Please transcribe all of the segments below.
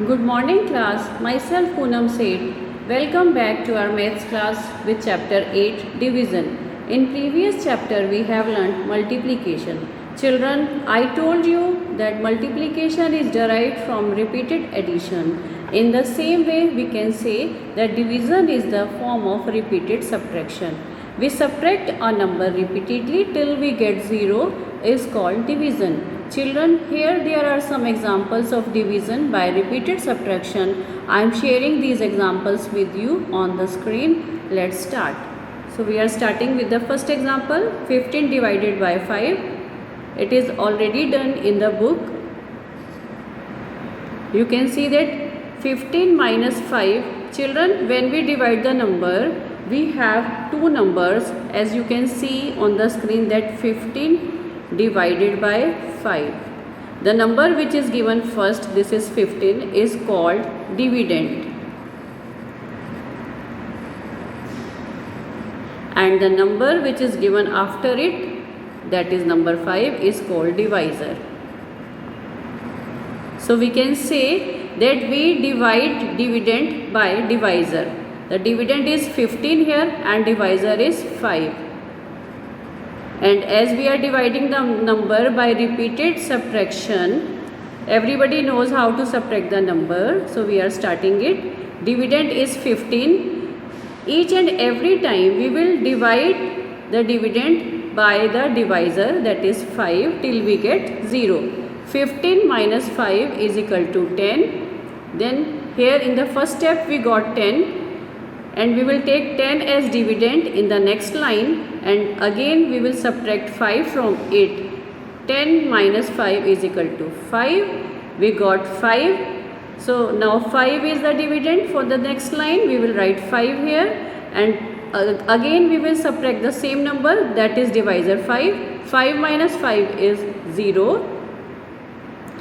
Good morning class, myself Poonam Seth. Welcome back to our maths class with chapter 8 division. In previous chapter we have learnt multiplication. Children, I told you that multiplication is derived from repeated addition. In the same way we can say that division is the form of repeated subtraction. We subtract a number repeatedly till we get 0 is called division. Children, here there are some examples of division by repeated subtraction. I am sharing these examples with you on the screen. Let's start. So we are starting with the first example, 15 divided by 5. It is already done in the book. You can see that 15 minus 5. Children, when we divide the number, we have two numbers, as you can see on the screen, that 15 divided by 5. The number which is given first, this is 15, is called dividend, and the number which is given after it, that is number 5, is called divisor. So we can say that we divide dividend by divisor. The dividend is 15 here and divisor is 5. And as we are dividing the number by repeated subtraction, everybody knows how to subtract the number. So we are starting it. Dividend is 15. Each and every time we will divide the dividend by the divisor, that is 5, till we get 0. 15 minus 5 is equal to 10. Then here in the first step we got 10. And we will take 10 as dividend in the next line, and again we will subtract 5 from it. 10 minus 5 is equal to 5. We got 5. So now 5 is the dividend. For the next line we will write 5 here, and again we will subtract the same number, that is divisor 5. 5 minus 5 is 0.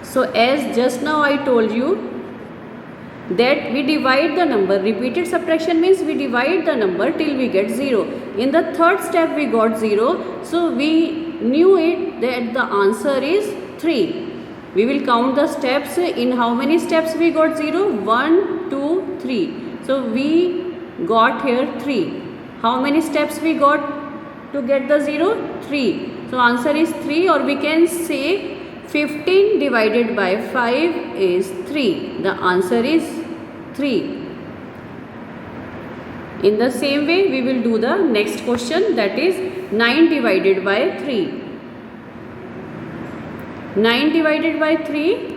So as just now I told you that we divide the number, repeated subtraction means we divide the number till we get 0. In the third step we got 0, so we knew it that the answer is 3. We will count the steps. In how many steps we got 0? 1, 2, 3. So we got here 3. How many steps we got to get the 0? 3. So answer is 3, or we can say 15 divided by 5 is 3. The answer is 3. In the same way we will do the next question, that is 9 divided by 3. 9 divided by 3,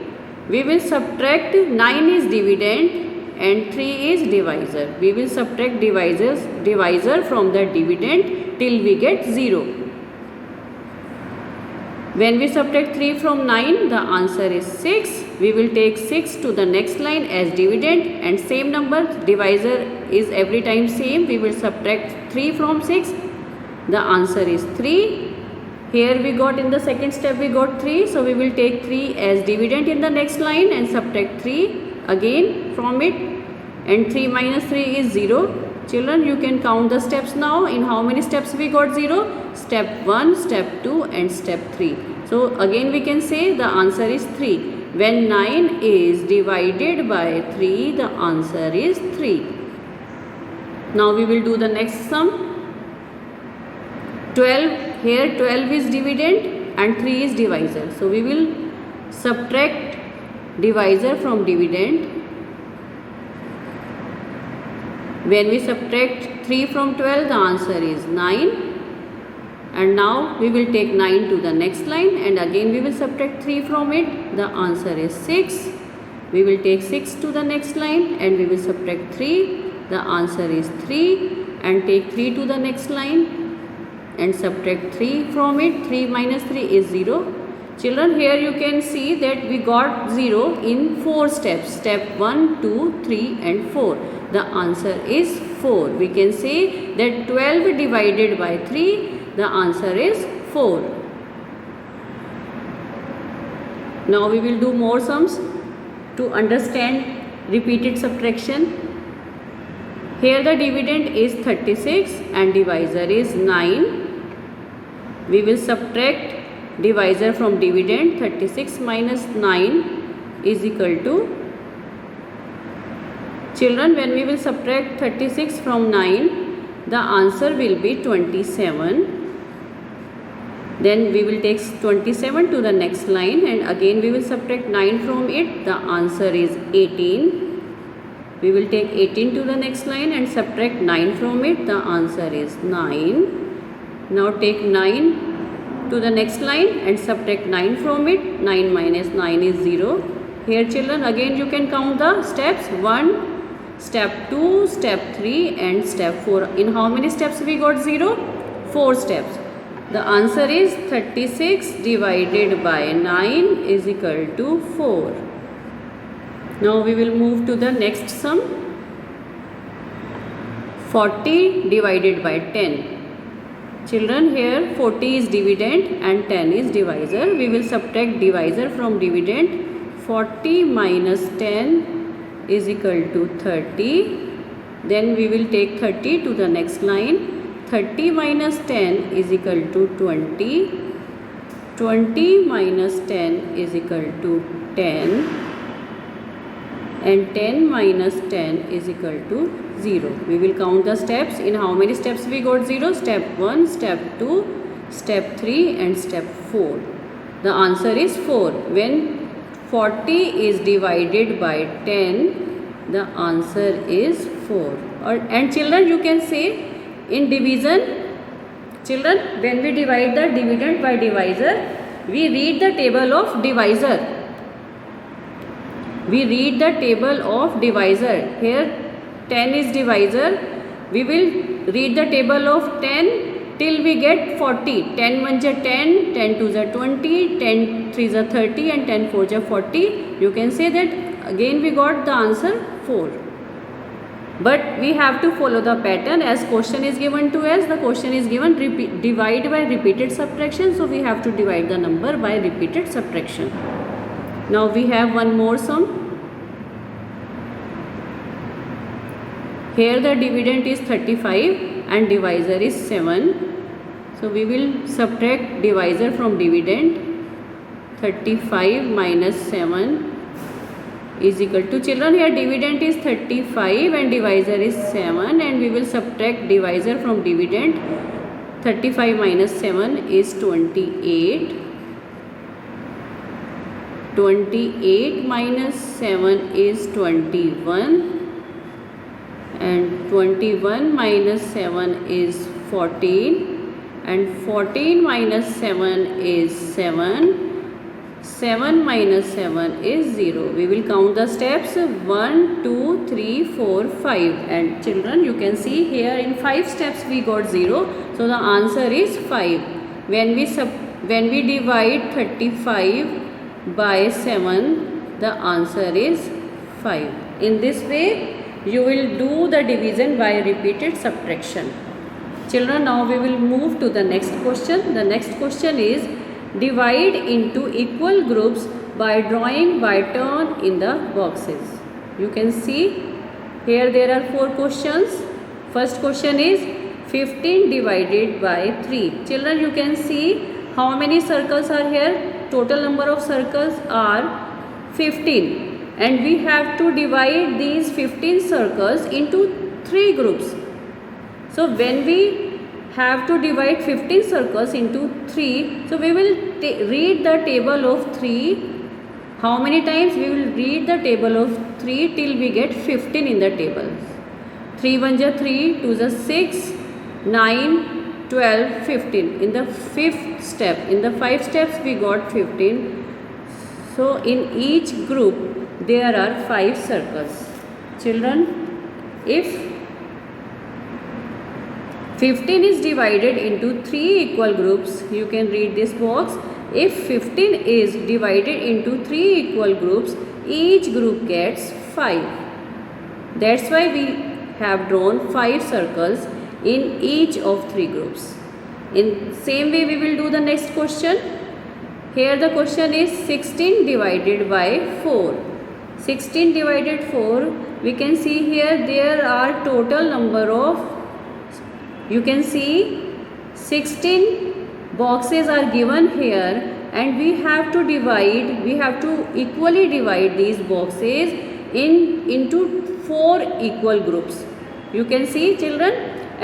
we will subtract, 9 is dividend and 3 is divisor. We will subtract divisor from the dividend till we get 0. When we subtract 3 from 9, the answer is 6. We will take 6 to the next line as dividend, and same number, divisor is every time same. We will subtract 3 from 6. The answer is 3. Here we got, in the second step we got 3. So we will take 3 as dividend in the next line and subtract 3 again from it. And 3 minus 3 is 0. Children, you can count the steps now. In how many steps we got 0? Step 1, step 2 and step 3. So again we can say the answer is 3. When 9 is divided by 3, the answer is 3. Now we will do the next sum. 12, here 12 is dividend and 3 is divisor. So we will subtract divisor from dividend. When we subtract 3 from 12, the answer is 9. And now we will take 9 to the next line, and again we will subtract 3 from it. The answer is 6. We will take 6 to the next line and we will subtract 3. The answer is 3. And take 3 to the next line and subtract 3 from it. 3 minus 3 is 0. Children, here you can see that we got 0 in 4 steps. Step 1, 2, 3 and 4. The answer is 4. We can say that 12 divided by 3, the answer is 4. Now we will do more sums to understand repeated subtraction. Here the dividend is 36 and divisor is 9. We will subtract divisor from dividend. 36 minus 9 is equal to Children, when we will subtract 36 from 9, the answer will be 27. Then we will take 27 to the next line, and again we will subtract 9 from it. The answer is 18. We will take 18 to the next line and subtract 9 from it. The answer is 9. Now take 9 to the next line and subtract 9 from it. 9 minus 9 is 0. Here children, again you can count the steps. 1, step 2, step 3 and step 4. In how many steps we got 0? 4 steps. The answer is 36 divided by 9 is equal to 4. Now we will move to the next sum. 40 divided by 10. Children, here 40 is dividend and 10 is divisor. We will subtract divisor from dividend. 40 minus 10 is equal to 30. Then we will take 30 to the next line. 30 minus 10 is equal to 20. 20 minus 10 is equal to 10. And 10 minus 10 is equal to 0. We will count the steps. In how many steps we got 0? Step 1, step 2, step 3 and step 4. The answer is 4. When 40 is divided by 10, the answer is 4. And children, you can say in division, children, when we divide the dividend by divisor, we read the table of divisor. We read the table of divisor. Here 10 is divisor. We will read the table of 10 till we get 40. 10 1 is 10, 10 2 is 20, 10 3 is 30 and 10 4 is 40. You can say that again we got the answer 4. But we have to follow the pattern as question is given to us. The question is given divide by repeated subtraction. So we have to divide the number by repeated subtraction. Now we have one more sum. Here the dividend is 35 and divisor is 7. So we will subtract divisor from dividend. 35 minus 7 is equal to, children, here dividend is 35 and divisor is 7, and we will subtract divisor from dividend. 35 minus 7 is 28. 28 minus 7 is 21, and 21 minus 7 is 14, and 14 minus 7 is 7. 7 minus 7 is 0. We will count the steps 1, 2, 3, 4, 5. And children, you can see here in 5 steps we got 0. So the answer is 5. When we divide 35 by 7, the answer is 5. In this way, you will do the division by repeated subtraction. Children, now we will move to the next question. The next question is divide into equal groups by drawing by turn in the boxes. You can see here there are 4 questions. First question is 15 divided by 3. Children, you can see how many circles are here. Total number of circles are 15, and we have to divide these 15 circles into 3 groups. So when we have to divide 15 circles into 3, so we will read the table of 3. How many times we will read the table of 3 till we get 15 in the table. 3 1 is 3, 2 is 6, 9, 12, 15. In the 5th step, in the 5 steps we got 15. So in each group there are 5 circles. Children, if 15 is divided into 3 equal groups, you can read this box. If 15 is divided into 3 equal groups, each group gets 5. That's why we have drawn 5 circles in each of 3 groups. In same way we will do the next question. Here the question is 16 divided by 4. 16 divided 4, we can see here there are total number of, you can see 16 boxes are given here, and we have to equally divide these boxes into 4 equal groups. You can see children,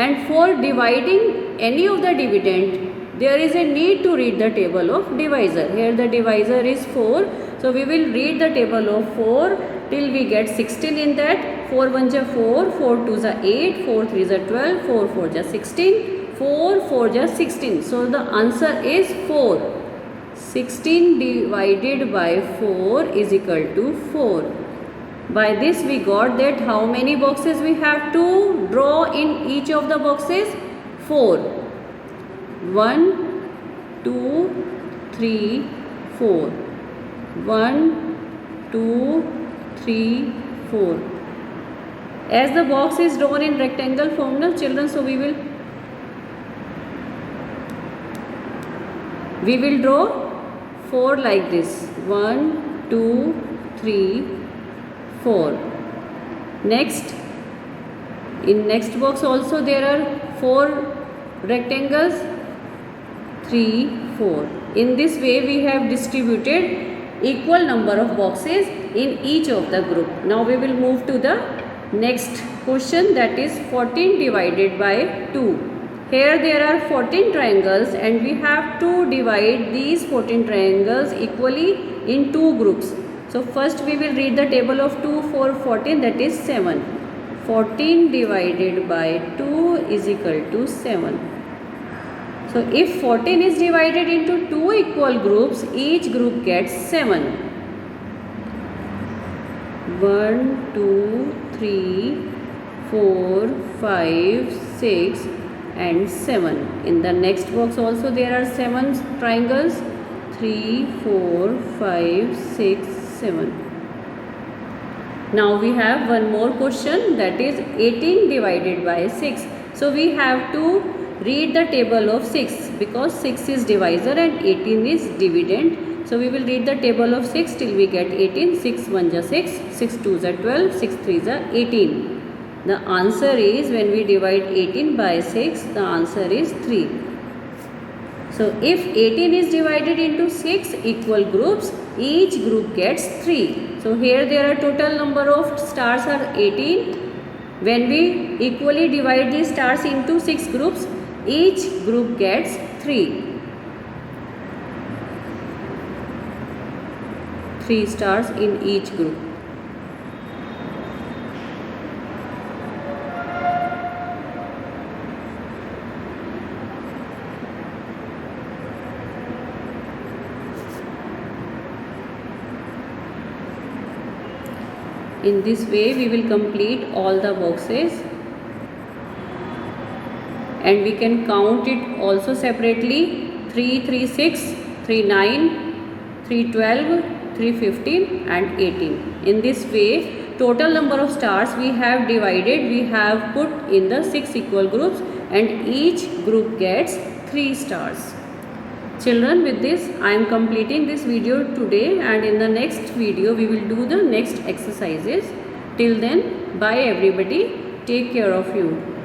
and for dividing any of the dividend, there is a need to read the table of divisor. Here the divisor is 4. So we will read the table of 4 till we get 16 in that. 4 1 ja 4, 4 2 ja 8, 4 3 ja 12, 4 4 ja 16, 4 4 ja 16. So the answer is 4. 16 divided by 4 is equal to 4. By this we got that how many boxes we have to draw in each of the boxes? 4. 1, 2, 3, 4. 1, 2, 3, 4. As the box is drawn in rectangle form, now children, so we will draw 4 like this. 1, 2, 3, 4. Next, in next box also there are 4 rectangles. 3, 4. In this way we have distributed equal number of boxes in each of the group. Now we will move to the next question, that is 14 divided by 2. Here there are 14 triangles and we have to divide these 14 triangles equally in 2 groups. So first we will read the table of 2 for 14, that is 7. 14 divided by 2 is equal to 7. So if 14 is divided into 2 equal groups, each group gets 7. 1, 2, 3, 4, 5, 6 and 7. In the next box also there are 7 triangles. 3, 4, 5, 6, 7. Now we have one more question, that is 18 divided by 6. So we have to read the table of 6 because 6 is divisor and 18 is dividend. So we will read the table of 6 till we get 18. 6 1 ja 6, 6 2 ja 12, 6 3 ja 18. The answer is, when we divide 18 by 6, the answer is 3. So if 18 is divided into 6 equal groups, each group gets 3. So here there are total number of stars are 18. When we equally divide these stars into 6 groups, each group gets 3. 3 stars in each group. In this way we will complete all the boxes, and we can count it also separately. 3 3 6, 3 9, 3 12, 3 15 and 18. In this way total number of stars we have divided, we have put in the 6 equal groups and each group gets 3 stars. Children, with this I am completing this video today, and in the next video we will do the next exercises. Till then, bye everybody. Take care of you.